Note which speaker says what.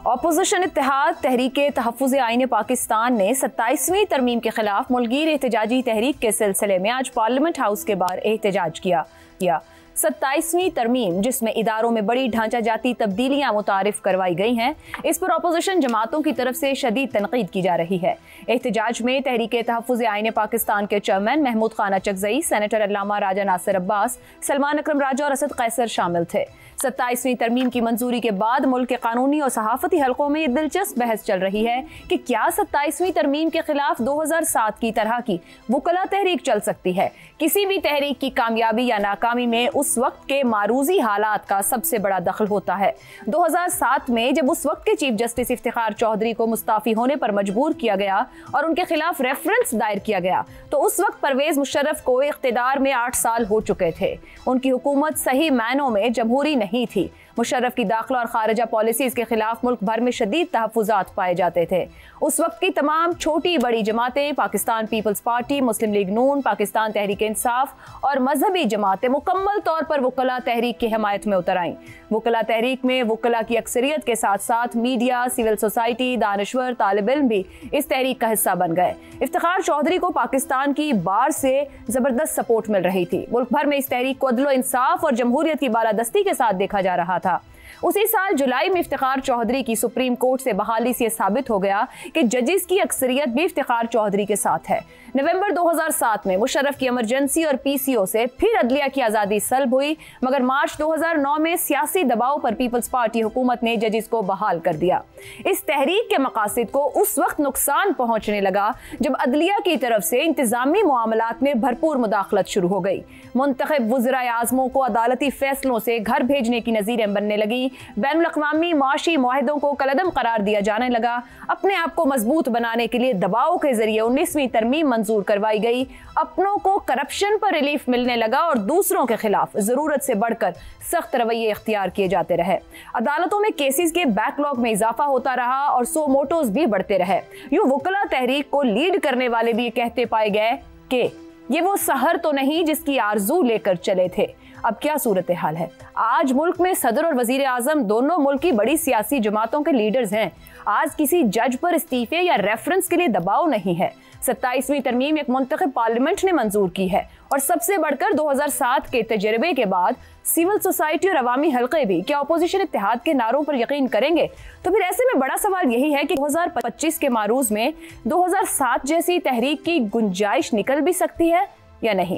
Speaker 1: Opposition इत्तेहाद तहरीके तहफ़्फ़ुज़ आईन पाकिस्तान ने 27वीं तरमीम के खिलाफ मुल्कीर एहतजाजी तहरीक के सिलसिले में आज पार्लियामेंट हाउस के बाहर एहतजाज किया। 27वीं तरमीम जिसमें इदारों में बड़ी ढांचा जाती तब्दीलियां मुतारिफ करवाई गई हैं, इस पर अपोजिशन जमातों की तरफ से शदीद तनकीद की जा रही है। एहतजाज में तहरीके तहफ़्फ़ुज़ आईन पाकिस्तान के चेयरमैन महमूद खान अचकज़ई, सेनेटर अल्लामा राजा नासिर अब्बास, सलमान अकरम राजा और असद कैसर शामिल थे। 27वीं तरमीम की मंजूरी के बाद मुल्क के कानूनी और सहाफती हलकों में दिलचस्प बहस चल रही है कि क्या 27वीं तरमीम के खिलाफ 2007 की तरह की वुकला तहरीक चल सकती है। किसी भी तहरीक की कामयाबी या नाकामी में उस वक्त के मारूजी हालात का सबसे बड़ा दखल होता है। 2007 में जब उस वक्त के चीफ जस्टिस इफ्तिखार चौधरी को मुस्ताफी होने पर मजबूर किया गया और उनके खिलाफ रेफरेंस दायर किया गया, तो उस वक्त परवेज मुशर्रफ को इख्तिदार में 8 साल हो चुके थे। उनकी हुकूमत सही मायनों में जमहूरी नहीं थी। मुशर्रफ की दाखिला और खारिजा पॉलिसीज के खिलाफ मुल्क भर में शदीद तहफ़्फ़ुज़ात पाए जाते थे। उस वक्त की तमाम छोटी बड़ी जमातें, पाकिस्तान पीपल्स पार्टी, मुस्लिम लीग नून, पाकिस्तान तहरीक इंसाफ और मजहबी जमातें मुकम्मल तौर पर वुकला तहरीक की हिमायत में उतर आईं। वुकला तहरीक में वुकला की अक्सरियत के साथ साथ मीडिया, सिविल सोसाइटी, दानिश्वर, तालिब इल्म भी इस तहरीक का हिस्सा बन गए। इफ्तिखार चौधरी को पाकिस्तान की बार से जबरदस्त सपोर्ट मिल रही थी। मुल्क भर में इस तहरीक को अदल, इंसाफ और जमहूरियत की बालादस्ती के साथ देखा जा रहा था। उसी साल जुलाई में इफ्तिखार चौधरी की सुप्रीम कोर्ट से बहाली से साबित हो गया कि जजेस की अक्सरियत भी इफ्तिखार चौधरी के साथ है। नवंबर 2007 में मुशर्रफ की इमरजेंसी और पीसीओ से फिर अदलिया की आज़ादी सल्ब हुई, मगर मार्च 2009 में सियासी दबाव पर पीपल्स पार्टी हुकूमत ने जजेस को बहाल कर दिया। इस तहरीक के मकासद को उस वक्त नुकसान पहुंचने लगा जब अदलिया की तरफ से इंतजामी मामलात में भरपूर मुदाखलत शुरू हो गई। मुंतखब वज़राए आज़मों को अदालती फैसलों से घर भेजने की नज़ीरें बनने लगी। बैनुल-अक़वामी माशी मुआहिदों को कलअदम करार दिया जाने लगा। अपने आप को मजबूत बनाने के लिए दबाव के जरिए 19वीं तरमीम मंजूर करवाई गई। अपनों को करप्शन पर रिलीफ मिलने लगा और दूसरों के खिलाफ जरूरत से बढ़कर सख्त रवैये इख्तियार किए जाते रहे। अदालतों में केसेस के बैकलॉग में इजाफा होता रहा और सो मोटोज भी बढ़ते रहे। यूं वुकला तहरीक को लीड करने वाले भी कहते पाए गए कि ये वो सहर तो नहीं जिसकी आरजू लेकर चले थे। अब क्या सूरत हाल है? आज मुल्क में सदर और वजीर आजम दोनों मुल्क की बड़ी सियासी जमातों के लीडर्स हैं। आज किसी जज पर इस्तीफे या रेफरेंस के लिए दबाव नहीं है। 27वीं तरमीम एक मुंतखब पार्लियामेंट ने मंजूर की है और सबसे बढ़कर 2007 के तजर्बे के बाद सिविल सोसाइटी और अवामी हल्के भी क्या अपोजिशन इत्तेहाद के नारों पर यकीन करेंगे? तो फिर ऐसे में बड़ा सवाल यही है कि 2025 के मारूज में 2007 जैसी तहरीक की गुंजाइश निकल भी सकती है या नहीं।